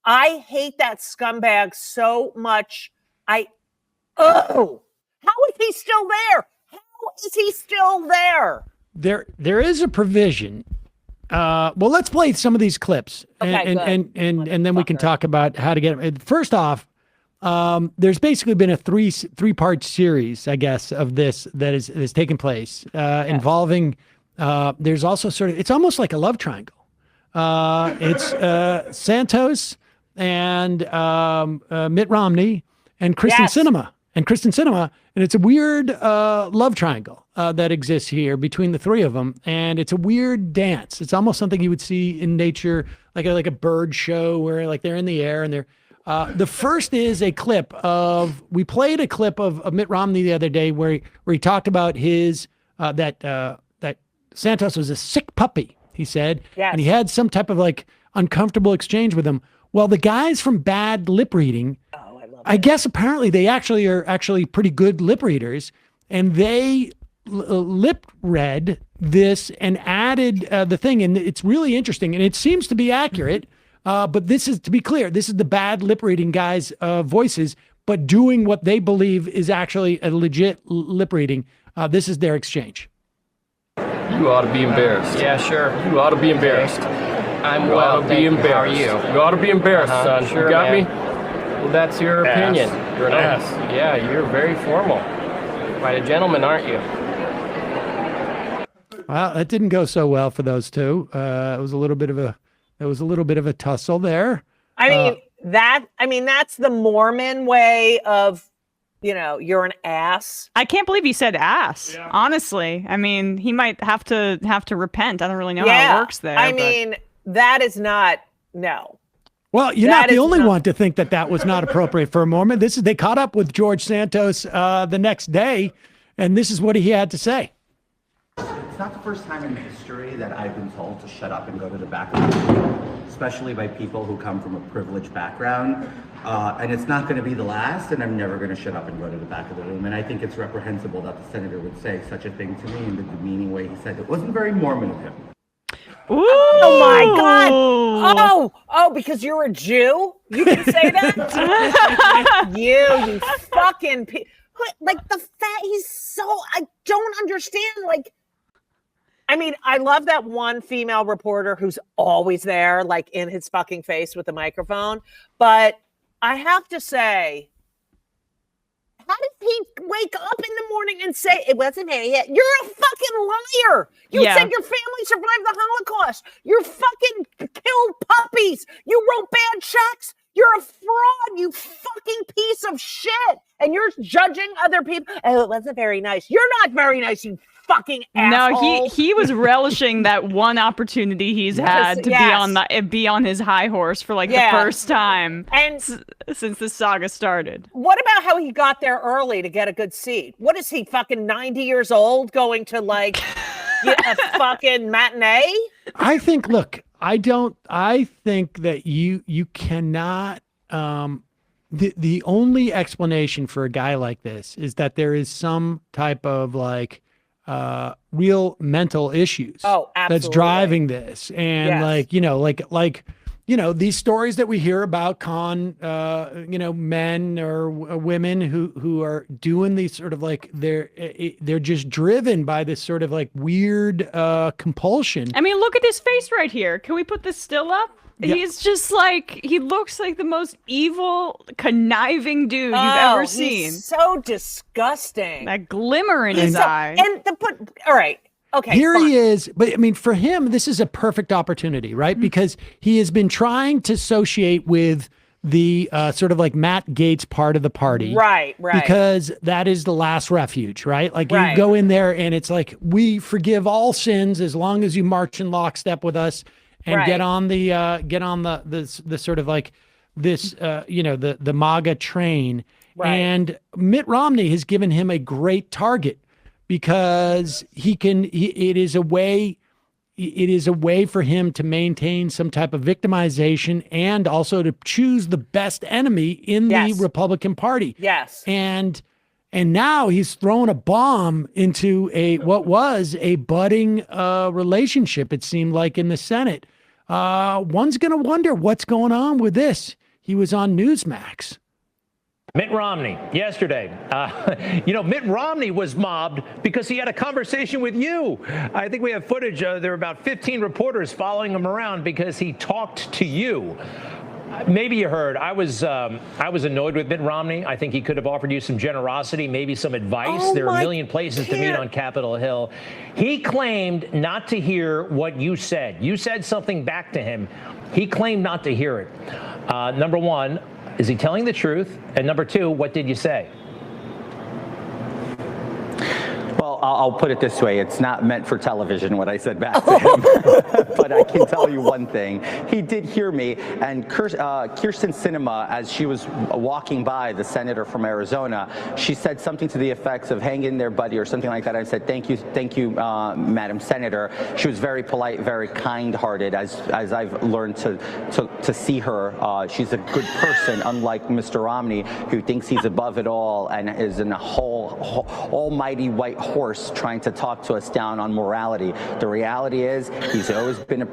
I hate that scumbag so much. How is he still there? How is he still there? There is a provision. Well, let's play some of these clips, and then we can talk about how to get them. First off, there's basically been a three-part series, I guess, of this that is taking place involving. There's also it's almost like a love triangle. It's Santos and Mitt Romney and Sinema. And it's a weird love triangle that exists here between the three of them, and it's a weird dance. It's almost something you would see in nature, like a bird show where like they're in the air and they're. The first is a clip of. We played a clip of Mitt Romney the other day where he talked about his that Santos was a sick puppy. He said, and he had some type of like uncomfortable exchange with him. Well, the guys from Bad Lip Reading. I guess apparently they are pretty good lip readers, and they lip read this and added the thing, and it's really interesting, and it seems to be accurate. But this is, to be clear, this is the Bad Lip Reading guys' voices, but doing what they believe is actually a legit lip reading. This is their exchange. You ought to be embarrassed. Yeah, sure. You ought to be embarrassed. I'm well. Be embarrassed. How are you? You ought to be embarrassed, son. Sure, you got man. me? Well, that's your opinion. You're an ass. Yeah, you're very formal. Quite a gentleman, aren't you? Well, that didn't go so well for those two. It was a little bit of a tussle there. I mean, that's the Mormon way of, you're an ass. I can't believe he said ass. Yeah. Honestly, I mean, he might have to repent. I don't really know how it works there. I mean, that is not no. Well, you're not the only one to think that was not appropriate for a Mormon. They caught up with George Santos the next day, and this is what he had to say. It's not the first time in history that I've been told to shut up and go to the back of the room, especially by people who come from a privileged background. And it's not going to be the last, and I'm never going to shut up and go to the back of the room. And I think it's reprehensible that the senator would say such a thing to me in the demeaning way he said. It wasn't very Mormon of him. Ooh. Oh my God! Oh, because you're a Jew, you can say that. you fucking like the fact he's so. I don't understand. Like, I mean, I love that one female reporter who's always there, like in his fucking face with the microphone. But I have to say, how did he wake up in the morning and say it wasn't me? You're a fucking liar. You said your family survived the Holocaust. You fucking killed puppies. You wrote bad checks. You're a fraud, you fucking piece of shit. And you're judging other people. Oh, it wasn't very nice. You're not very nice, you fucking asshole. No, he was relishing that one opportunity he's had to be on his high horse for the first time since the saga started. What about how he got there early to get a good seat? What is he, fucking 90 years old, going to a fucking matinee? I think that you cannot the only explanation for a guy like this is that there is some type of real mental issues that's driving this. And these stories that we hear about men or women who are doing these sort of they're just driven by this sort of weird compulsion. I mean, look at his face right here. Can we put this still up? Yeah. He's just he looks like the most evil, conniving dude you've ever seen. He's so disgusting. That glimmer in his eye. All right. Okay. Here he is. But I mean, for him, this is a perfect opportunity, right? Mm-hmm. Because he has been trying to associate with the sort of Matt Gaetz part of the party. Right. Because that is the last refuge, right? You go in there and it's we forgive all sins as long as you march in lockstep with us. And get on the sort of this the MAGA train. Right. And Mitt Romney has given him a great target because it is a way for him to maintain some type of victimization and also to choose the best enemy in the Republican Party. Yes. And now he's thrown a bomb into what was a budding relationship, it seemed like, in the Senate. one's going to wonder what's going on with this. He was on Newsmax. Mitt Romney, yesterday. Mitt Romney was mobbed because he had a conversation with you. I think we have footage. There were about 15 reporters following him around because he talked to you. Maybe you heard. I was annoyed with Mitt Romney. I think he could have offered you some generosity, maybe some advice. There are a million places to meet on Capitol Hill. He claimed not to hear what you said. You said something back to him. He claimed not to hear it. Number one, is he telling the truth? And number two, what did you say? Well, I'll put it this way. It's not meant for television what I said back to him. But I can tell you one thing. He did hear me. And Kyrsten Sinema, as she was walking by, the senator from Arizona, she said something to the effects of hang in there, buddy, or something like that. I said, thank you, Madam Senator. She was very polite, very kind-hearted, as I've learned to see her. She's a good person, unlike Mr. Romney, who thinks he's above it all and is in a whole almighty white horse trying to talk to us down on morality. The reality is he's always been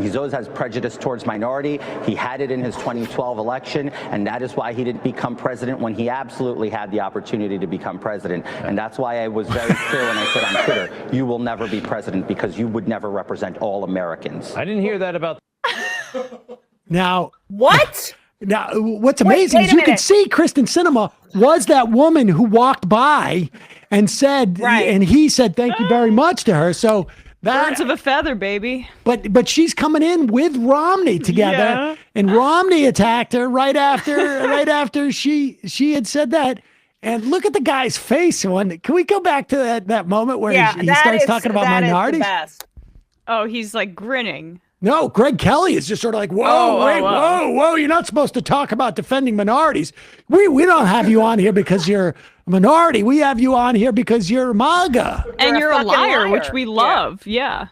he's always has prejudice towards minority. He had it in his 2012 election, and that is why he didn't become president when he absolutely had the opportunity to become president. And that's why I was very clear when I said on Twitter, you will never be president because you would never represent all Americans. I didn't hear that about. Now, what? Now, what's amazing is you could see Kyrsten Sinema was that woman who walked by and said, and he said, thank you very much to her. So birds of a feather, baby. But she's coming in with Romney together, and Romney attacked her right after she had said that. And look at the guy's face. Can we go back to that moment where he starts talking about minorities? Oh, he's like grinning. No, Gregg Kelly is just sort of like, whoa, you're not supposed to talk about defending minorities. We don't have you on here because you're a minority. We have you on here because you're MAGA. And you're a liar, which we love. Yeah.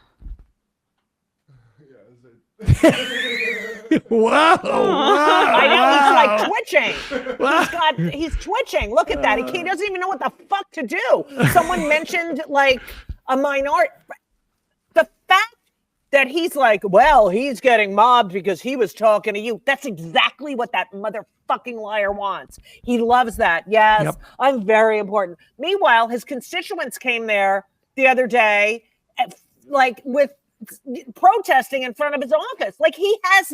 Whoa. I know, he's like twitching. He's twitching. Look at that. He doesn't even know what the fuck to do. Someone mentioned like a minority. The fact that he's like, well, he's getting mobbed because he was talking to you. That's exactly what that motherfucking liar wants. He loves that. Yes, I'm very important. Meanwhile, his constituents came there the other day, like with protesting in front of his office. Like he has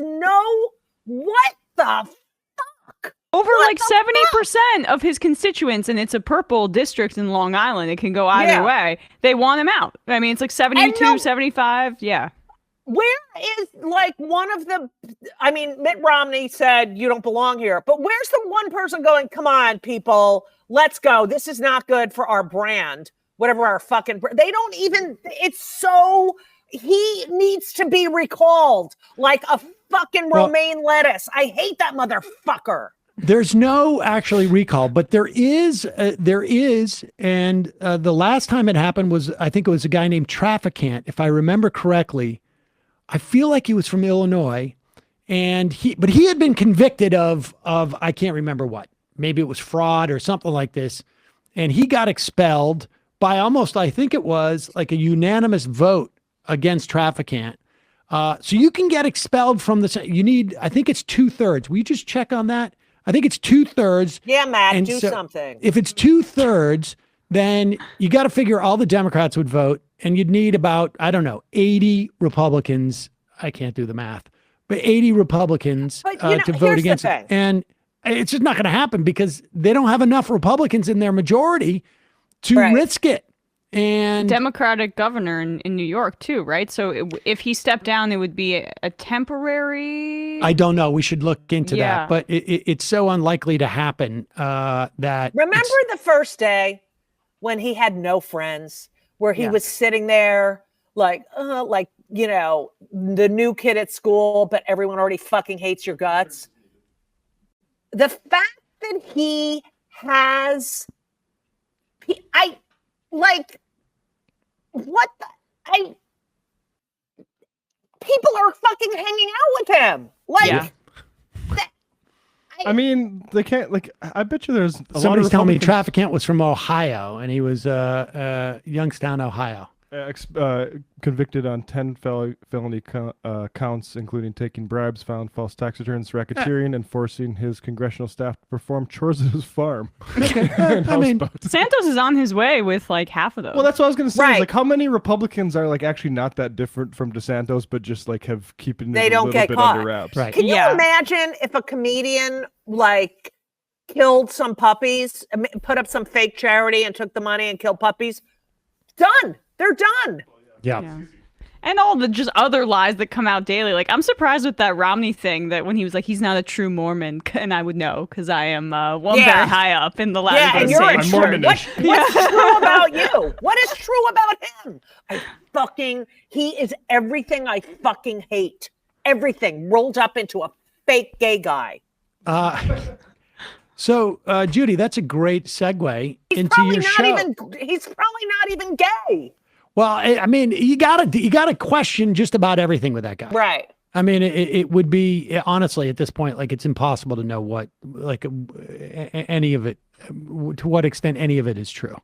what the fuck? Over like 70% of his constituents, and it's a purple district in Long Island. It can go either way. They want him out. I mean, it's like 72, 75. Yeah. Where is like one of the, Mitt Romney said you don't belong here, but where's the one person going, come on, people, let's go. This is not good for our brand, whatever our fucking, they don't even, he needs to be recalled like a fucking romaine lettuce. I hate that motherfucker. There's no actually recall, but there is, and the last time it happened was, I think it was a guy named Trafficant, if I remember correctly. I feel like he was from Illinois, and he had been convicted of I can't remember what. Maybe it was fraud or something like this, and he got expelled by almost, I think it was like a unanimous vote against Trafficant. So you can get expelled from you need, I think it's 2/3. Will you just check on that? I think it's 2/3. Yeah, Matt, do something. If it's 2/3, then you got to figure all the Democrats would vote. And you'd need about, 80 Republicans. I can't do the math, but 80 Republicans to vote against it. And it's just not going to happen because they don't have enough Republicans in their majority to risk it. And Democratic governor in New York too, right? So if he stepped down, it would be a temporary. I don't know. We should look into that, but it's so unlikely to happen that. Remember the first day when he had no friends? Where he was sitting there like, the new kid at school, but everyone already fucking hates your guts. The fact that he has, people are fucking hanging out with him. I mean, they can't, I bet you there's somebody's telling me Trafficant was from Ohio, and he was Youngstown, Ohio. Convicted on 10 felony counts, including taking bribes, found false tax returns, racketeering, and forcing his congressional staff to perform chores at his farm. I mean, Santos is on his way with like half of those. Well, that's what I was going to say. Right. Is like, how many Republicans are like actually not that different from DeSantos, but just like have keeping They it a don't little get bit caught. under wraps? Right. Can you imagine if a comedian like killed some puppies, put up some fake charity and took the money and killed puppies? Done. They're done. Yeah. And all the just other lies that come out daily. Like, I'm surprised with that Romney thing that when he was like, he's not a true Mormon. And I would know because I am very high up in the ladder. Yeah, and you're a true. What's true about you? What is true about him? He is everything I fucking hate. Everything rolled up into a fake gay guy. So, Judy, that's a great segue into your show. He's probably not even gay. Well, I mean, you gotta question just about everything with that guy. Right. I mean, it would be, honestly, at this point, like, it's impossible to know what, like, any of it, to what extent any of it is true.